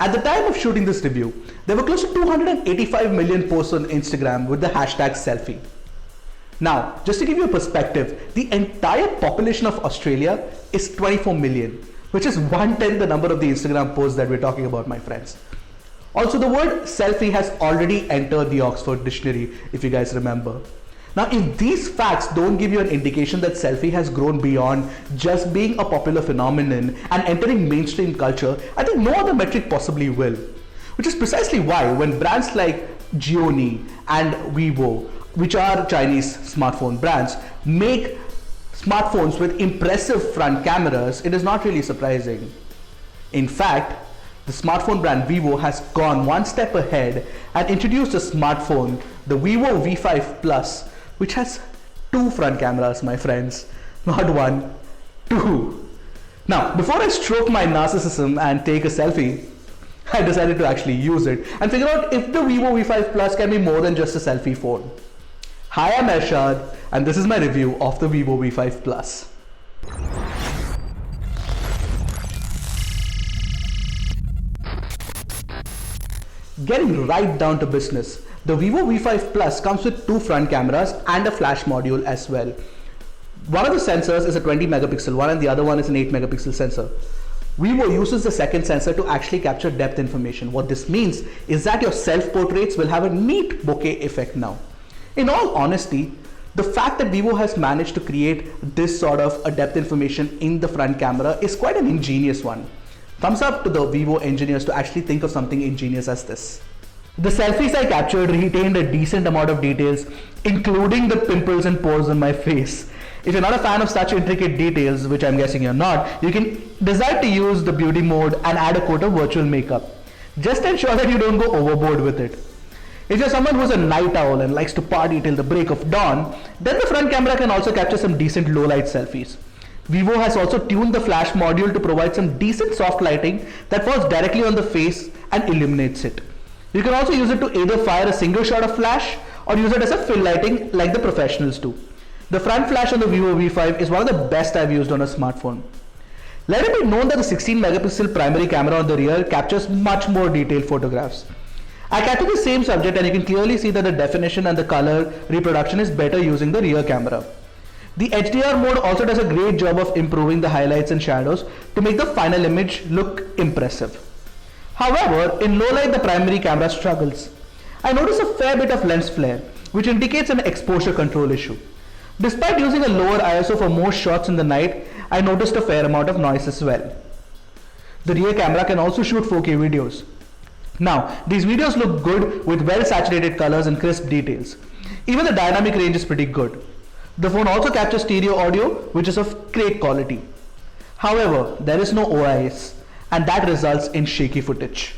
At the time of shooting this review, there were close to 285 million posts on Instagram with the hashtag selfie. Now, just to give you a perspective, the entire population of Australia is 24 million, which is 1/10 the number of the Instagram posts that we're talking about, my friends. Also, the word selfie has already entered the Oxford Dictionary, if you guys remember. Now, if these facts don't give you an indication that selfie has grown beyond just being a popular phenomenon and entering mainstream culture, I think no other metric possibly will. Which is precisely why when brands like Xiaomi and Vivo, which are Chinese smartphone brands, make smartphones with impressive front cameras, it is not really surprising. In fact, the smartphone brand Vivo has gone one step ahead and introduced a smartphone, the Vivo V5 Plus, which has two front cameras, my friends. Not one, two. Now, before I stroke my narcissism and take a selfie, I decided to actually use it and figure out if the Vivo V5 Plus can be more than just a selfie phone. Hi, I'm Ershad, and this is my review of the Vivo V5 Plus. Getting right down to business, the Vivo V5 Plus comes with two front cameras and a flash module as well. One of the sensors is a 20 megapixel one and the other one is an 8 megapixel sensor. Vivo uses the second sensor to actually capture depth information. What this means is that your self-portraits will have a neat bokeh effect now. In all honesty, the fact that Vivo has managed to create this sort of a depth information in the front camera is quite an ingenious one. Thumbs up to the Vivo engineers to actually think of something ingenious as this. The selfies I captured retained a decent amount of details, including the pimples and pores on my face. If you're not a fan of such intricate details, which I'm guessing you're not, you can decide to use the beauty mode and add a coat of virtual makeup. Just ensure that you don't go overboard with it. If you're someone who's a night owl and likes to party till the break of dawn, then the front camera can also capture some decent low light selfies. Vivo has also tuned the flash module to provide some decent soft lighting that falls directly on the face and illuminates it. You can also use it to either fire a single shot of flash or use it as a fill lighting like the professionals do. The front flash on the Vivo V5 is one of the best I've used on a smartphone. Let it be known that the 16 megapixel primary camera on the rear captures much more detailed photographs. I captured the same subject and you can clearly see that the definition and the color reproduction is better using the rear camera. The HDR mode also does a great job of improving the highlights and shadows to make the final image look impressive. However, in low light the primary camera struggles. I notice a fair bit of lens flare, which indicates an exposure control issue. Despite using a lower ISO for most shots in the night, I noticed a fair amount of noise as well. The rear camera can also shoot 4K videos. Now, these videos look good with well saturated colors and crisp details. Even the dynamic range is pretty good. The phone also captures stereo audio, which is of great quality. However, there is no OIS, and that results in shaky footage.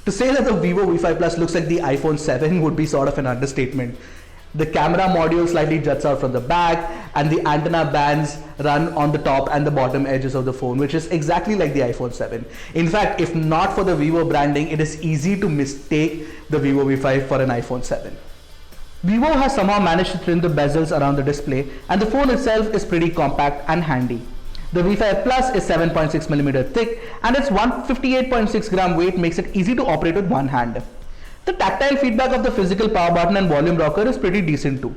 To say that the Vivo V5 Plus looks like the iPhone 7 would be sort of an understatement. The camera module slightly juts out from the back and the antenna bands run on the top and the bottom edges of the phone, which is exactly like the iPhone 7. In fact, if not for the Vivo branding, it is easy to mistake the Vivo V5 for an iPhone 7. Vivo has somehow managed to trim the bezels around the display and the phone itself is pretty compact and handy. The V5 Plus is 7.6mm thick and its 158.6 gram weight makes it easy to operate with one hand. The tactile feedback of the physical power button and volume rocker is pretty decent too.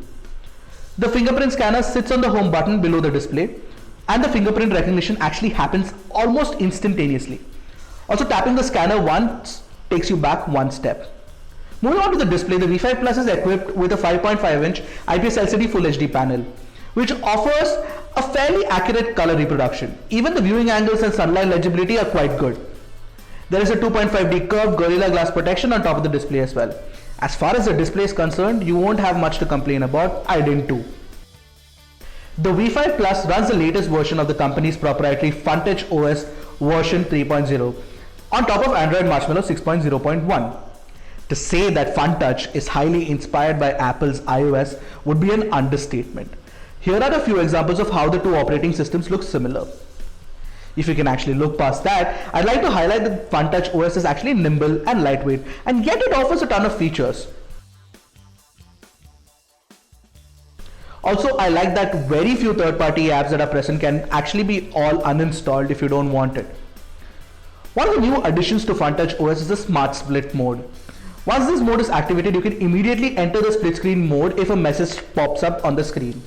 The fingerprint scanner sits on the home button below the display and the fingerprint recognition actually happens almost instantaneously. Also, tapping the scanner once takes you back one step. Moving on to the display, the V5 Plus is equipped with a 5.5-inch IPS LCD Full HD panel, which offers a fairly accurate color reproduction. Even the viewing angles and sunlight legibility are quite good. There is a 2.5D curved Gorilla Glass protection on top of the display as well. As far as the display is concerned, you won't have much to complain about. I didn't too. The V5 Plus runs the latest version of the company's proprietary FunTouch OS version 3.0 on top of Android Marshmallow 6.0.1. To say that FunTouch is highly inspired by Apple's iOS would be an understatement. Here are a few examples of how the two operating systems look similar. If you can actually look past that, I'd like to highlight that FunTouch OS is actually nimble and lightweight, and yet it offers a ton of features. Also, I like that very few third-party apps that are present can actually be all uninstalled if you don't want it. One of the new additions to FunTouch OS is the Smart Split mode. Once this mode is activated, you can immediately enter the split screen mode if a message pops up on the screen.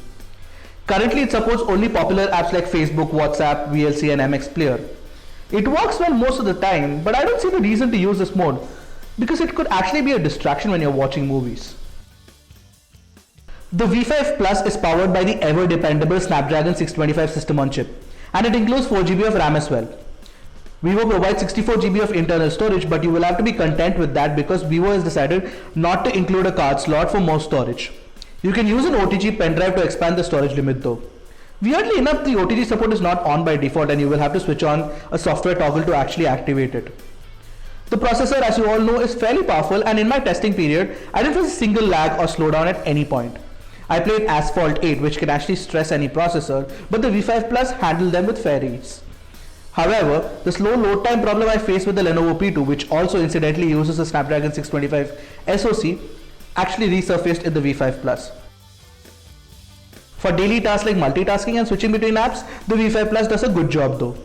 Currently, it supports only popular apps like Facebook, WhatsApp, VLC and MX Player. It works well most of the time, but I don't see the reason to use this mode because it could actually be a distraction when you're watching movies. The V5 Plus is powered by the ever-dependable Snapdragon 625 system on chip, and it includes 4GB of RAM as well. Vivo provides 64GB of internal storage, but you will have to be content with that because Vivo has decided not to include a card slot for more storage. You can use an OTG pen drive to expand the storage limit though. Weirdly enough, the OTG support is not on by default and you will have to switch on a software toggle to actually activate it. The processor, as you all know, is fairly powerful, and in my testing period, I didn't face a single lag or slowdown at any point. I played Asphalt 8, which can actually stress any processor, but the V5 Plus handled them with fair ease. However, the slow load time problem I faced with the Lenovo P2, which also incidentally uses a Snapdragon 625 SoC, actually resurfaced in the V5 Plus. For daily tasks like multitasking and switching between apps, the V5 Plus does a good job though.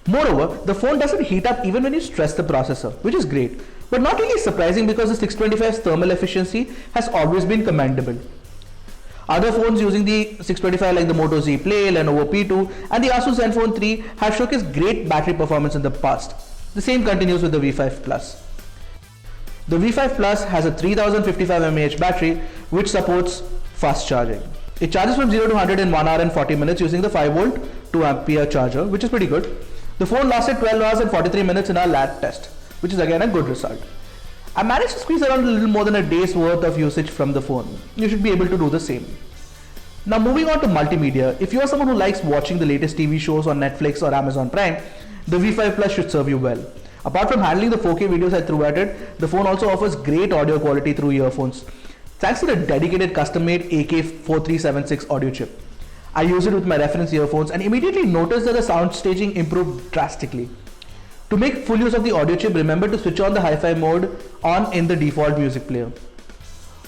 Moreover, the phone doesn't heat up even when you stress the processor, which is great, but not really surprising because the 625's thermal efficiency has always been commendable. Other phones using the 625 like the Moto Z Play, Lenovo P2 and the Asus Zenfone 3 have showcased great battery performance in the past. The same continues with the V5 Plus. The V5 Plus has a 3055 mAh battery which supports fast charging. It charges from 0 to 100 in 1 hour and 40 minutes using the 5V 2 ampere charger, which is pretty good. The phone lasted 12 hours and 43 minutes in our lab test, which is again a good result. I managed to squeeze around a little more than a day's worth of usage from the phone. You should be able to do the same. Now moving on to multimedia, if you are someone who likes watching the latest TV shows on Netflix or Amazon Prime, the V5 Plus should serve you well. Apart from handling the 4K videos I threw at it, the phone also offers great audio quality through earphones, thanks to the dedicated custom-made AK4376 audio chip. I use it with my reference earphones and immediately noticed that the sound staging improved drastically. To make full use of the audio chip, remember to switch on the hi-fi mode on in the default music player.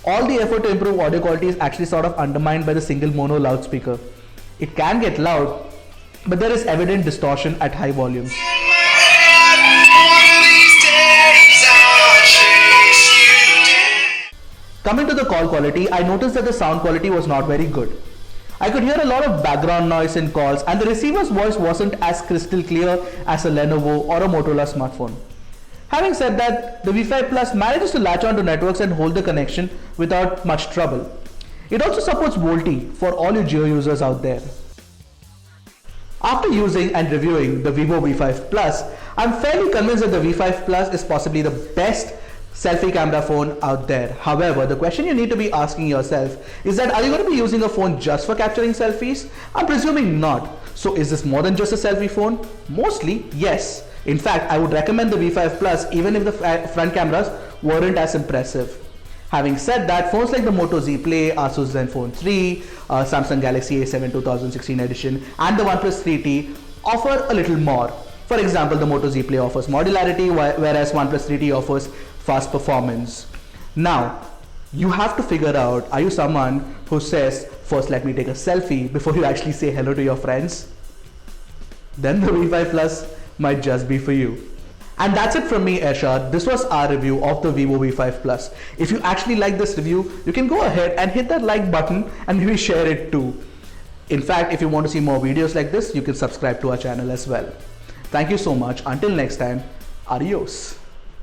All the effort to improve audio quality is actually sort of undermined by the single mono loudspeaker. It can get loud, but there is evident distortion at high volumes. Coming to the call quality, I noticed that the sound quality was not very good. I could hear a lot of background noise in calls and the receiver's voice wasn't as crystal clear as a Lenovo or a Motorola smartphone. Having said that, the V5 Plus manages to latch onto networks and hold the connection without much trouble. It also supports VoLTE for all you Jio users out there. After using and reviewing the Vivo V5 Plus, I'm fairly convinced that the V5 Plus is possibly the best selfie camera phone out there. However, the question you need to be asking yourself is that, are you going to be using a phone just for capturing selfies? I'm presuming not. So is this more than just a selfie phone? Mostly, yes. In fact, I would recommend the V5 Plus even if the front cameras weren't as impressive. Having said that, phones like the Moto Z Play, Asus Zenfone 3, Samsung Galaxy A7 2016 edition and the OnePlus 3T offer a little more. For example, the Moto Z Play offers modularity, whereas OnePlus 3T offers fast performance. Now, you have to figure out, are you someone who says, first let me take a selfie before you actually say hello to your friends? Then the V5 Plus might just be for you. And that's it from me, Ershad. This was our review of the Vivo V5 Plus. If you actually like this review, you can go ahead and hit that like button and maybe share it too. In fact, if you want to see more videos like this, you can subscribe to our channel as well. Thank you so much. Until next time, adios.